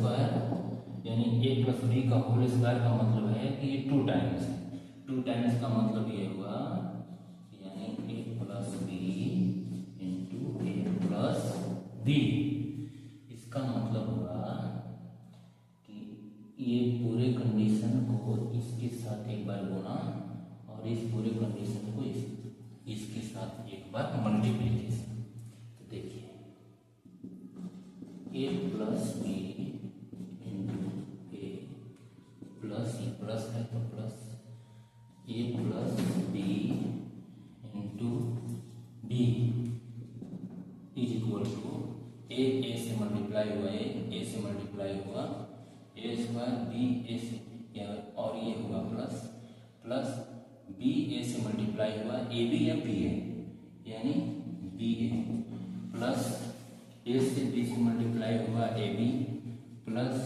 Square यानी ए plus B का whole square का मतलब है कि ये 2 टाइम्स है। 2 टाइम्स का मतलब ये हुआ यानी ए plus B into A plus B. इसका मतलब हुआ कि ये पूरे कंडीशन को इसके साथ एक बार गुना और इस पूरे कंडीशन को इसके साथ एक बार मल्टीप्लीकेशन। तो देखिए A plus B into A plus ये प्लस है तो plus A plus B into B is equal to A से मल्टीप्लाई हुआ ए से मल्टीप्लाई हुआ ए स्क्वायर बी ए से और ये हुआ प्लस प्लस बी ए से मल्टीप्लाई हुआ ए बी या बी ए यानी बी ए प्लस ए से बी से मल्टीप्लाई हुआ A B plus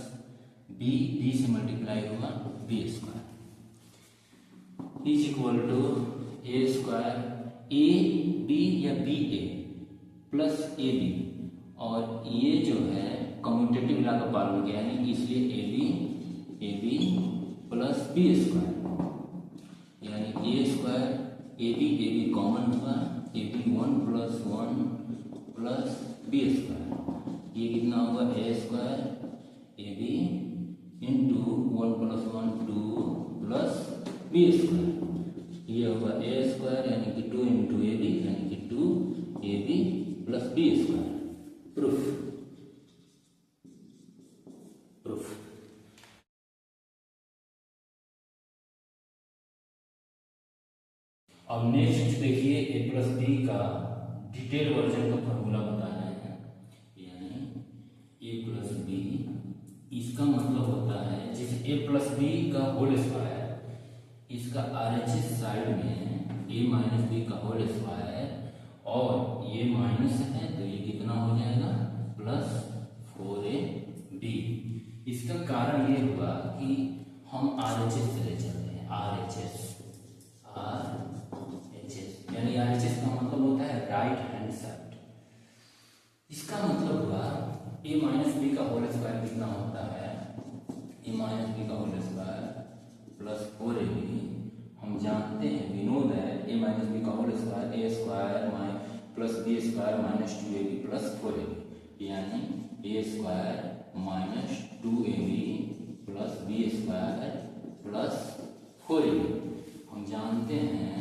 B D से मल्टीप्लाई हुआ B square is equal to A square A B या B A plus A B और ये जो है कम्यूटेटिव लॉ का पालन किया यानी इसलिए A B plus B square यानी A square A B common हुआ A B 1 plus 1 plus B square ये कितना होगा A square A B into 1 plus 1 2 plus B square ये होगा ए स्क्वायर यानी कि 2 इंटू ए बी यानी कि 2 A B plus B square. Proof अब नेक्स्ट देखिए ए प्लस बी का डिटेल वर्जन का फॉर्मूला बताना है यानी ए प्लस बी इसका मतलब होता है जैसे ए प्लस बी का होल स्क्वायर इसका RHS साइड में ए माइनस बी का होल स्क्वायर और ये माइनस है तो ये कितना हो जाएगा प्लस 4ab। इसका कारण ये हुआ कि हम RHS चले चलते हैं RHS यानी RHS का मतलब होता है राइट हैंड साइड। इसका मतलब हुआ ए माइनस बी का होल स्क्वायर कितना होता है ए माइनस बी का होल स्क्वायर प्लस 4ab। हम जानते हैं we know that A minus B का whole square A square plus B square minus 2ab plus 4ab यानी A square minus 2ab plus B square plus 4ab। हम जानते हैं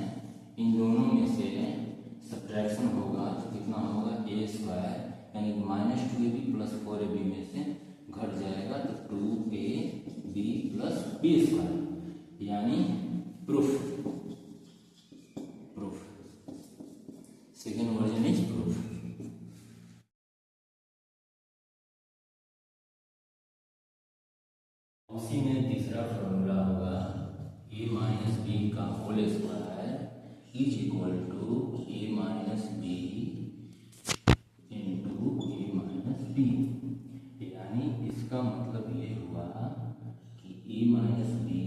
इन दोनों में से सब्ट्रैक्शन होगा तो कितना होगा ए स्क्वायर यानी माइनस 2ab प्लस 4ab में से घट जाएगा तो 2ab प्लस बी स्क्वायर यानी proof second version is proof. उसी में तीसरा फॉर्मूला होगा ए माइनस बी का whole square is equal to A minus B into A minus B यानी इसका मतलब ये हुआ कि ए माइनस बी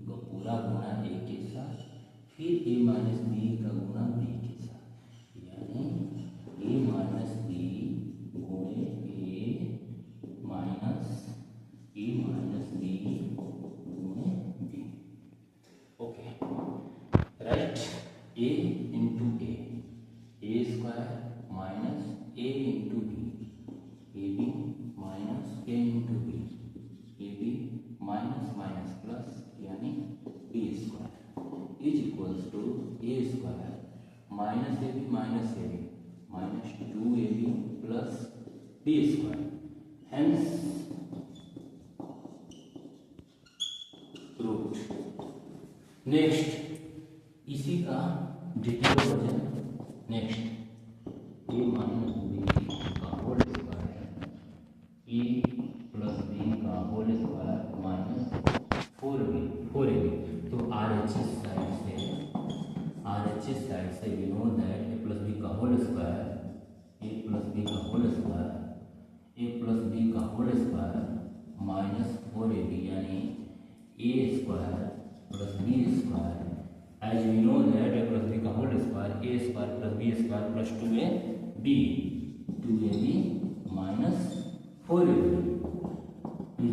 का पूरा गुणा ए के साथ फिर ए माइनस बी का गुणा बी के साथ यानी ए माइनस बी गुणे ए माइनस बी गुणे B. Okay right A into A square minus A into B minus A into B minus minus plus यानी B square is equals to A square minus A B minus 2ab plus B square hence proved. Next इसी का detail version next A minus B का whole square A plus B का whole square minus 4ab तो RHS side से we know that A plus B का whole square minus 4ab यानी A square plus B square as we know that A plus B का whole square A square plus B square plus 2ab minus 4ab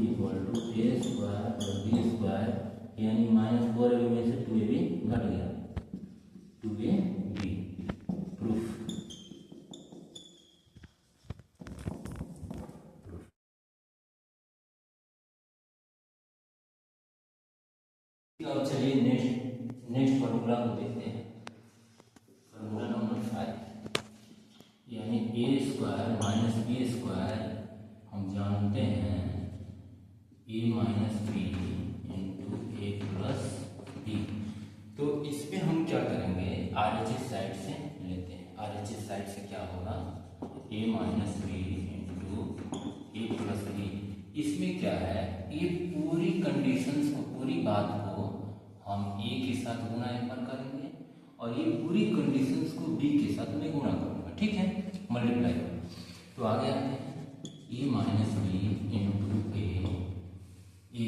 अब चलिए next formula को देखते हैं। Formula number 5, यानी A square minus B square हम जानते हैं ए minus B into A plus B. तो इस पे हम क्या करेंगे, RHS साइड से लेते हैं। RHS साइड से क्या होगा, A minus B into A plus B. इसमें क्या है, ये पूरी कंडीशंस को, पूरी बात को हम ए के साथ गुना एक बार करेंगे और ये पूरी कंडीशंस को बी के साथ मैं गुना करूंगा, ठीक है, मल्टीप्लाई। तो आगे आते हैं, ए minus B into A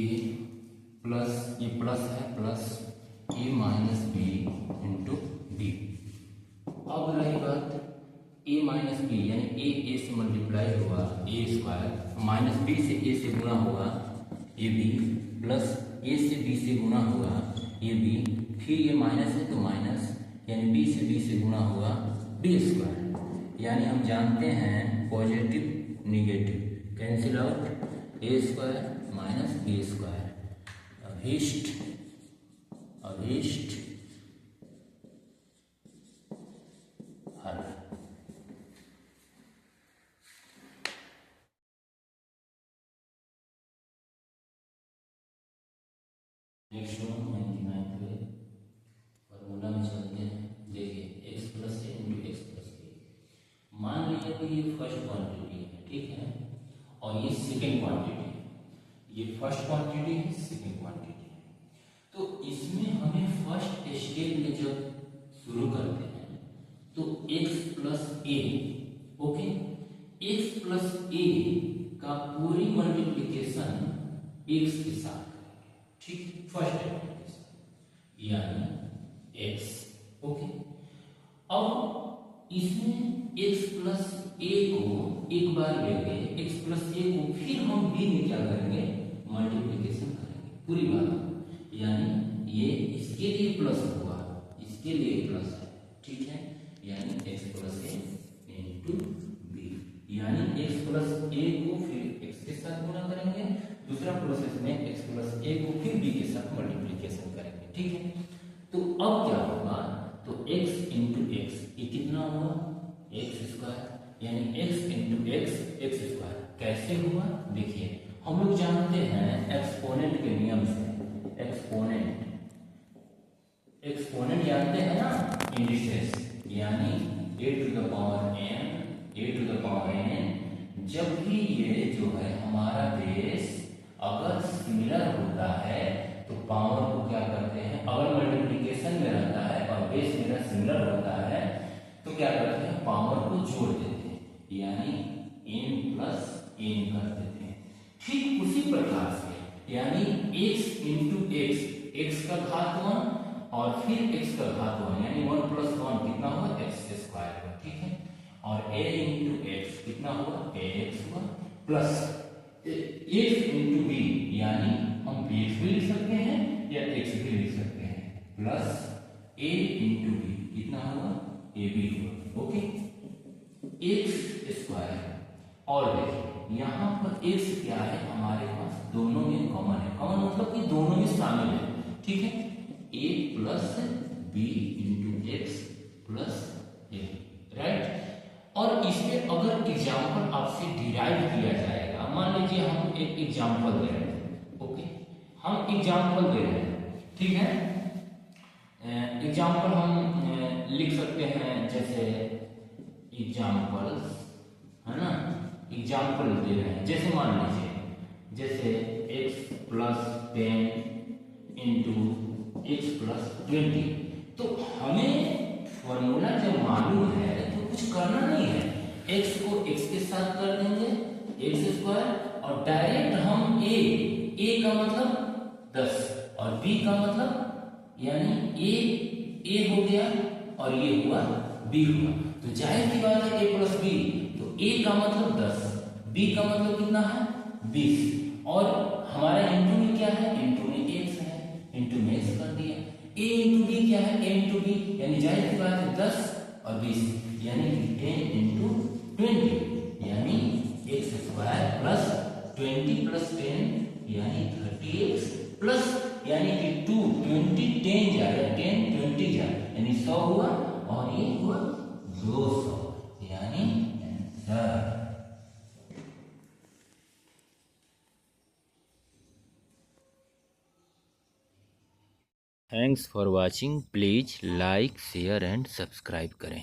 plus, ये प्लस है, प्लस ए माइनस बी इंटू बी। अब रही बात ए माइनस बी, यानी ए से मल्टीप्लाई हुआ ए स्क्वायर, माइनस बी से ए से गुना हुआ ए बी, प्लस ए से बी से गुना हुआ ए बी, फिर ये माइनस है तो माइनस, यानी बी से गुना हुआ बी स्क्वायर। यानी हम जानते हैं पॉजिटिव निगेटिव कैंसिल आउट, ए स्क्वायर माइनस बी स्क्वायर, अभिष्ट हल। नेक्स्ट 99 पे फॉर्मूला में चलते हैं। देखिए x प्लस ए इंटू एक्स प्लस ए, मान लीजिए कि ये फर्स्ट क्वांटिटी है, ठीक है, और ये सेकेंड क्वांटिटी है। ये फर्स्ट क्वांटिटी है, सेकेंड क्वांटिटी है। तो इसमें हमें फर्स्ट स्टेप में जब शुरू करते हैं तो x प्लस ए, ओके, x प्लस ए का पूरी मल्टीप्लिकेशन x के साथ, ठीक, फर्स्ट मल्टीप्लिकेशन यानी x, ओके। अब इसमें x प्लस ए को एक बार लेंगे, x प्लस ए को फिर हम b में क्या करेंगे, मल्टीप्लिकेशन करेंगे पूरी बात, यानी ये इसके लिए प्लस हुआ, इसके लिए प्लस है, ठीक है, यानी x प्लस ए इंटू बी, यानी x प्लस ए को फिर x के साथ गुणा करेंगे, दूसरा प्रोसेस में x प्लस ए को फिर b के साथ मल्टीप्लिकेशन करेंगे, ठीक है। तो अब क्या होगा, तो x इंटू एक्स, ये कितना हुआ, एक्स स्क्वायर, यानी x इंटू एक्स स्क्वायर। कैसे हुआ, देखिए हम लोग जानते हैं एक्सपोनेंट के नियम से, एक्सपोनेंट जानते हैं ना, इंडिसेस, यानी a to the power n, जब भी ये जो है हमारा बेस अगर सिमिलर होता है तो पावर को क्या करते हैं, अगर मल्टीप्लिकेशन में रहता है और बेस मेरा सिमिलर होता है तो क्या करते हैं, पावर को जोड़ देते हैं, यानी n प्लस n कर देते हैं। ठीक उसी प्रकार से, यानी x इंटू एक्स का घात 1 और फिर x का घात 1, यानी 1 प्लस 1 कितना हुआ, x स्क्वायर हुआ, ठीक है, और a इंटू एक्स कितना हुआ, ax हुआ, प्लस x इंटू b, यानी हम bx भी लिख सकते हैं या x भी लिख सकते हैं, प्लस a इंटू b कितना हुआ, ab हुआ, ओके, x स्क्वायर। और देखिए यहाँ पर x क्या है, हमारे पास दोनों में कॉमन है, कॉमन मतलब कि दोनों में शामिल है, ठीक है, a plus b into x plus a, right. और इसमें अगर एग्जाम्पल आपसे डिराइव किया जाएगा, मान लीजिए हम एक एग्जाम्पल दे रहे हैं, ओके, हम एग्जाम्पल दे रहे हैं, ठीक है, एग्जाम्पल हम लिख सकते हैं, जैसे एग्जाम्पल्स है ना, एग्जाम्पल दे रहे हैं, जैसे मान लीजिए, जैसे x plus 10 into x plus 20। तो हमें फॉर्मूला जब मालूम है तो कुछ करना नहीं है, x को x के साथ कर देंगे एक्स स्क्वायर, और डायरेक्ट हम a का मतलब 10 और b का मतलब, यानी a हो गया और ये हुआ b हुआ, तो जाहिर सी बात है a प्लस b, तो a का मतलब 10, b का मतलब कितना है 20, और हमारा इंटू में क्या है, इंटू में x है, इंटू में x कर दिया, a इंटू b क्या है, a इंटू b, यानी जाहिर सी बात है 10 और 20, यानी 10 इंटू 20, यानी एक्स स्क्वायर प्लस 20 प्लस 10 यानी 30x प्लस, यानी कि 2 10 जाए, 10 20 जाए, यानी 100 हुआ और ये हुआ 200, यानी answer. Thanks for watching. Please like share and subscribe करें।